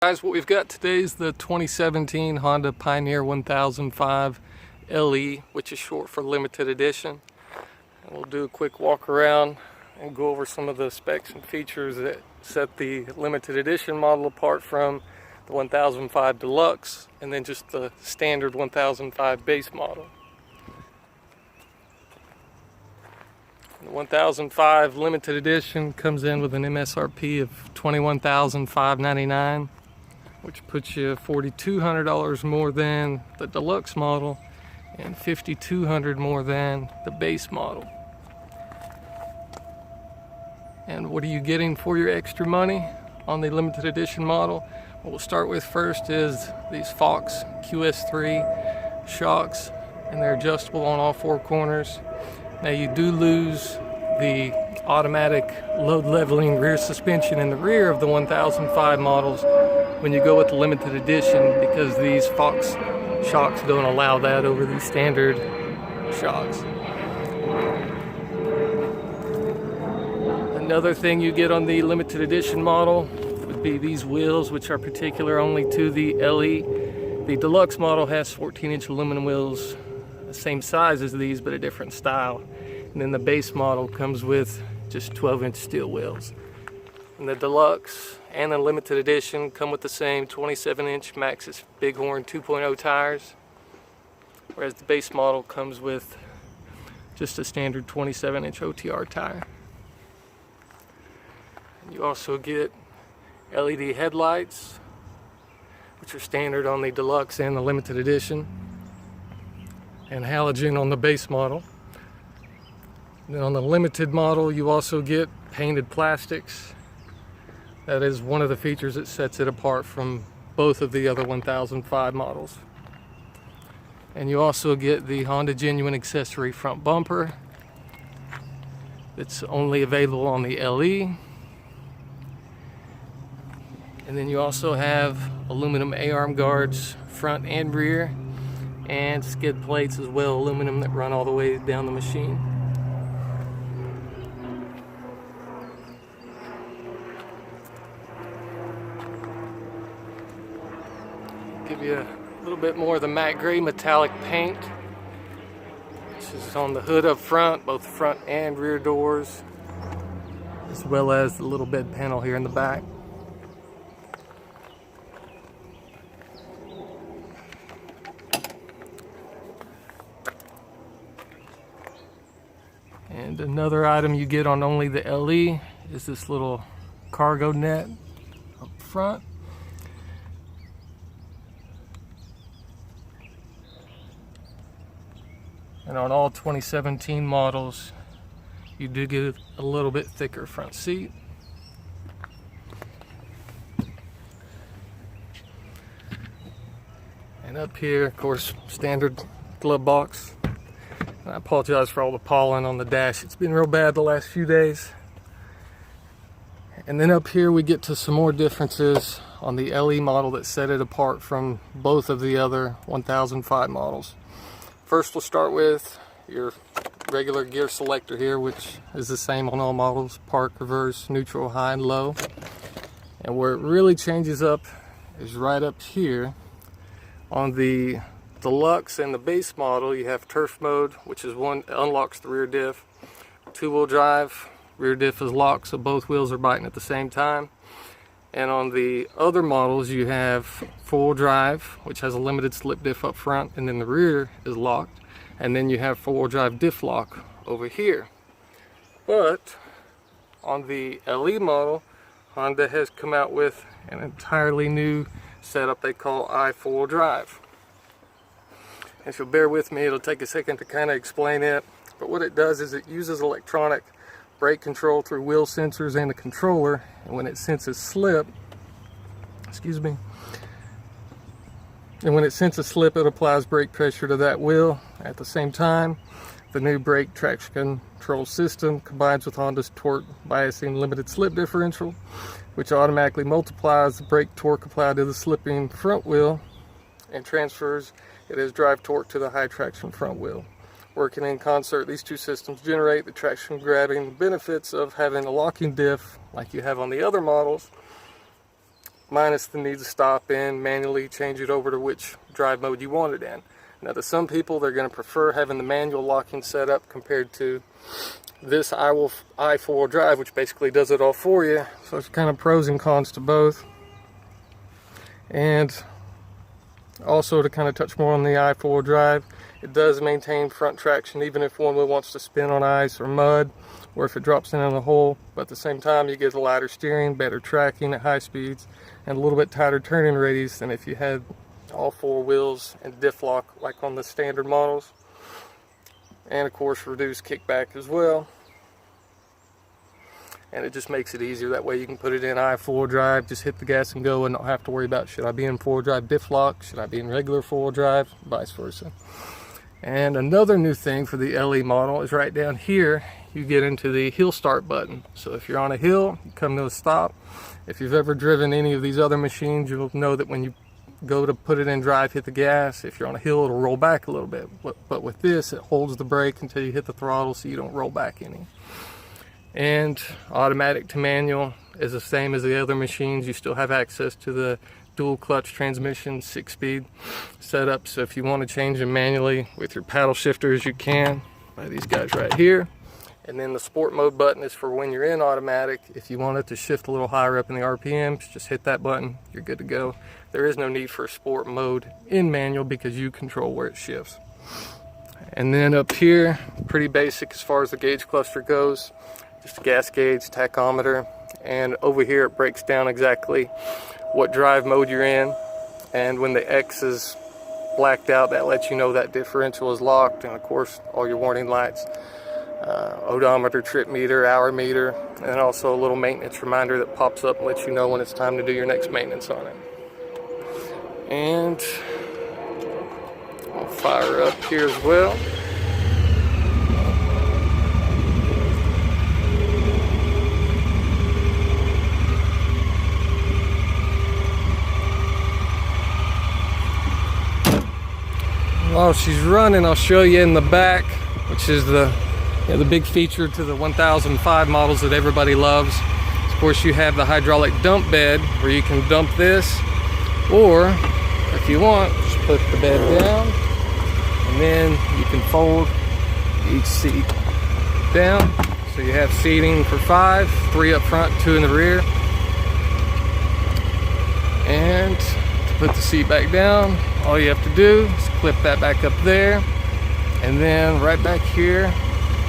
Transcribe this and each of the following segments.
Guys, what we've got today is the 2017 Honda Pioneer 1005 LE, which is short for limited edition. And we'll do a quick walk around and go over some of the specs and features that set the limited edition model apart from the 1005 Deluxe and then just the standard 1005 base model. The 1005 limited edition comes in with an MSRP of $21,599, which puts you $4,200 more than the deluxe model and $5,200 more than the base model. And what are you getting for your extra money on the limited edition model? What we'll start with first is these Fox Qs3 Shocks, and they're adjustable on all four corners. Now you do lose the automatic load leveling rear suspension in the rear of the 1005 models when you go with the limited edition, because these Fox shocks don't allow that over these standard shocks. Another thing you get on the limited edition model would be these wheels, which are particular only to the LE. The deluxe model has 14-inch aluminum wheels, the same size as these but a different style. And then the base model comes with just 12-inch steel wheels. And the deluxe and the limited edition come with the same 27-inch Maxxis Bighorn 2.0 tires, whereas the base model comes with just a standard 27-inch OTR tire. And you also get LED headlights, which are standard on the deluxe and the limited edition, and halogen on the base model. And then on the limited model, you also get painted plastics. That is one of the features that sets it apart from both of the other 1005 models. And you also get the Honda Genuine Accessory front bumper. It's only available on the LE. And then you also have aluminum A-arm guards front and rear, and skid plates as well, aluminum, that run all the way down the machine. Give you a little bit more of the matte gray metallic paint. This is on the hood up front, both front and rear doors, as well as the little bed panel here in the back. And another item you get on only the LE is this little cargo net up front. And on all 2017 models, you do get a little bit thicker front seat. And up here, of course, standard glove box. I apologize for all the pollen on the dash. It's been real bad the last few days. And then up here we get to some more differences on the LE model that set it apart from both of the other 1005 models. First, we'll start with your regular gear selector here, which is the same on all models: park, reverse, neutral, high, and low. And where it really changes up is right up here. On the deluxe and the base model, you have turf mode, which is one unlocks the rear diff. Two-wheel drive, rear diff is locked, so both wheels are biting at the same time. And on the other models, you have four-wheel drive, which has a limited slip diff up front, and then the rear is locked. And then you have four-wheel drive diff lock over here. But on the LE model, Honda has come out with an entirely new setup they call i4-wheel drive. And so bear with me, it'll take a second to kind of explain it. But what it does is it uses electronic brake control through wheel sensors and the controller, and when it senses slip, it applies brake pressure to that wheel. At the same time, the new brake traction control system combines with Honda's torque biasing limited slip differential, which automatically multiplies the brake torque applied to the slipping front wheel and transfers it as drive torque to the high traction front wheel. Working in concert, these two systems generate the traction grabbing benefits of having a locking diff like you have on the other models, minus the need to stop in, manually change it over to which drive mode you want it in. Now to some people, they're going to prefer having the manual locking set up compared to this i4 drive, which basically does it all for you. So it's kind of pros and cons to both. And also to kind of touch more on the i4 drive, it does maintain front traction even if one wheel wants to spin on ice or mud, or if it drops in a hole. But at the same time, you get a lighter steering, better tracking at high speeds, and a little bit tighter turning radius than if you had all four wheels and diff lock like on the standard models. And of course reduced kickback as well. And it just makes it easier. That way you can put it in i4 drive, just hit the gas and go, and not have to worry about, should I be in 4-wheel drive diff lock, should I be in regular 4-wheel drive, vice versa. And another new thing for the LE model is right down here you get into the hill start button. So if you're on a hill, you come to a stop. If you've ever driven any of these other machines, you'll know that when you go to put it in drive, hit the gas, if you're on a hill, it'll roll back a little bit. But with this, it holds the brake until you hit the throttle so you don't roll back any. And automatic to manual is the same as the other machines. You still have access to the dual clutch transmission 6-speed setup. So if you want to change them manually with your paddle shifters, you can by these guys right here. And then the sport mode button is for when you're in automatic. If you want it to shift a little higher up in the RPMs, just hit that button, you're good to go. There is no need for sport mode in manual because you control where it shifts. And then up here, pretty basic as far as the gauge cluster goes. Just a gas gauge, tachometer, and over here it breaks down exactly what drive mode you're in. And when the X is blacked out, that lets you know that differential is locked. And of course, all your warning lights, odometer, trip meter, hour meter, and also a little maintenance reminder that pops up and lets you know when it's time to do your next maintenance on it. And I'll fire up here as well. While she's running, I'll show you in the back, which is the big feature to the 1005 models that everybody loves. Of course, you have the hydraulic dump bed where you can dump this, or if you want, just put the bed down, and then you can fold each seat down. So you have seating for 5, 3 up front, 2 in the rear. And to put the seat back down, all you have to do is clip that back up there, and then right back here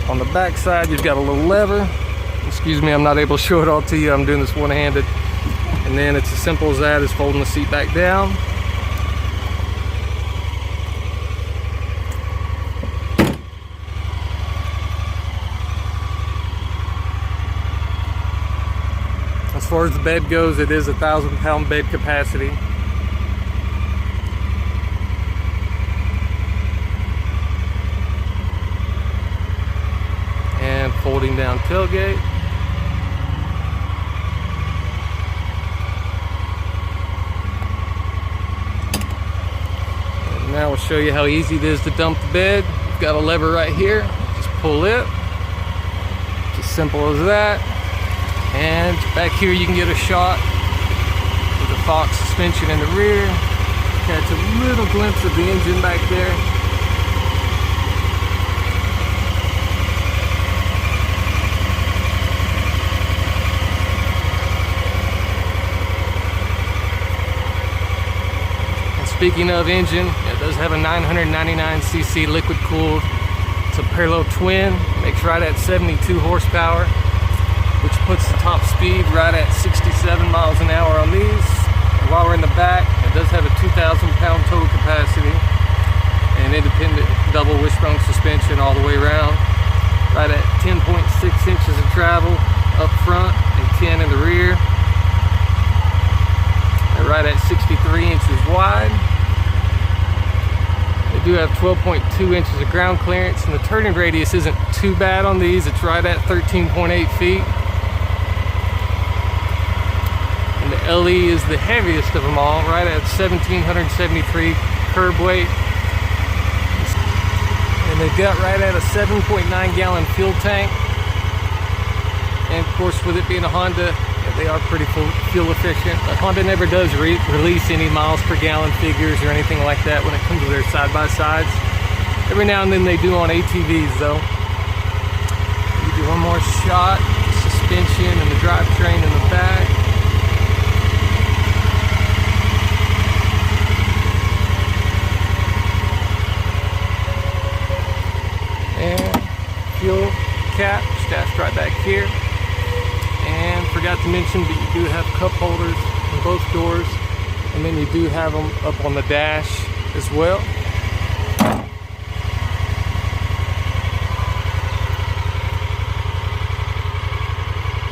on the back side you've got a little lever. Excuse me, I'm not able to show it all to you, I'm doing this one-handed. And then it's as simple as that, is folding the seat back down. As far as the bed goes, it is a 1,000-pound bed capacity. And folding down tailgate. And now we'll show you how easy it is to dump the bed. You've got a lever right here, just pull it. It's as simple as that. And back here you can get a shot with the Fox suspension in the rear. Catch a little glimpse of the engine back there. And speaking of engine, it does have a 999cc liquid cooled. It's a parallel twin, makes right at 72 horsepower. Which puts the top speed right at 67 miles an hour on these. And while we're in the back, it does have a 2,000-pound total capacity and independent double wishbone suspension all the way around. Right at 10.6 inches of travel up front and 10 in the rear. And right at 63 inches wide. They do have 12.2 inches of ground clearance, and the turning radius isn't too bad on these. It's right at 13.8 feet. The LE is the heaviest of them all, right at 1,773 curb weight. And they've got right at a 7.9 gallon fuel tank. And of course, with it being a Honda, but they are pretty fuel efficient. But Honda never does release any miles per gallon figures or anything like that when it comes to their side-by-sides. Every now and then they do on ATVs though. You do one more shot, suspension and the drivetrain in the back. And fuel cap stashed right back here. And forgot to mention, but you do have cup holders in both doors, and then you do have them up on the dash as well.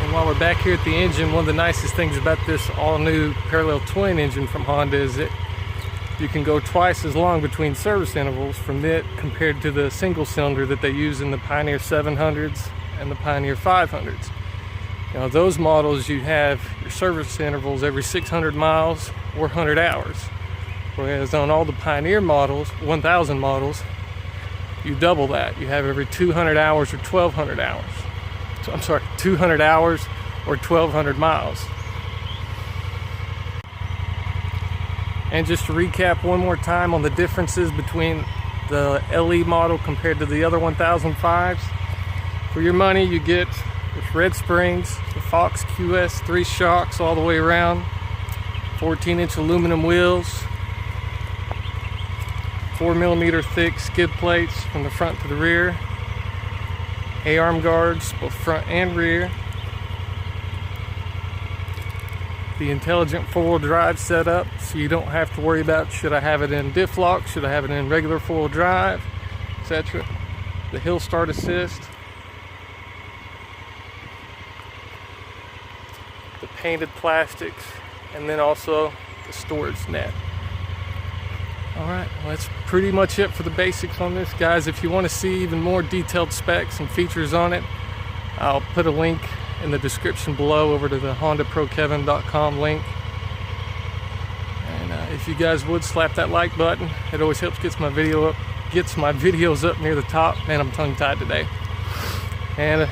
And while we're back here at the engine, one of the nicest things about this all-new parallel twin engine from Honda is that you can go twice as long between service intervals from it compared to the single cylinder that they use in the Pioneer 700s and the Pioneer 500s. Now those models, you have your service intervals every 600 miles or 100 hours. Whereas on all the Pioneer models, 1000 models, you double that. You have every 200 hours or 1200 hours. So, I'm sorry, 200 hours or 1200 miles. And just to recap one more time on the differences between the LE model compared to the other 1005s. For your money, you get with red springs, the Fox Qs3 Shocks all the way around, 14-inch aluminum wheels, 4mm thick skid plates from the front to the rear, A-arm guards both front and rear, the intelligent four-wheel drive setup, so you don't have to worry about should I have it in diff lock, should I have it in regular four-wheel drive, etc. The hill start assist, the painted plastics, and then also the storage net. Alright, well that's pretty much it for the basics on this, guys. If you want to see even more detailed specs and features on it, I'll put a link in the description below over to the HondaProKevin.com link. And if you guys would slap that like button, it always helps gets my videos up near the top. Man, I'm tongue-tied today. And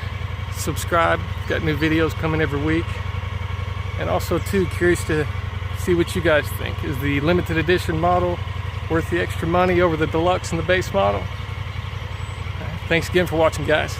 subscribe, got new videos coming every week. And also too, curious to see what you guys think. Is the limited edition model worth the extra money over the deluxe and the base model? Thanks again for watching, guys.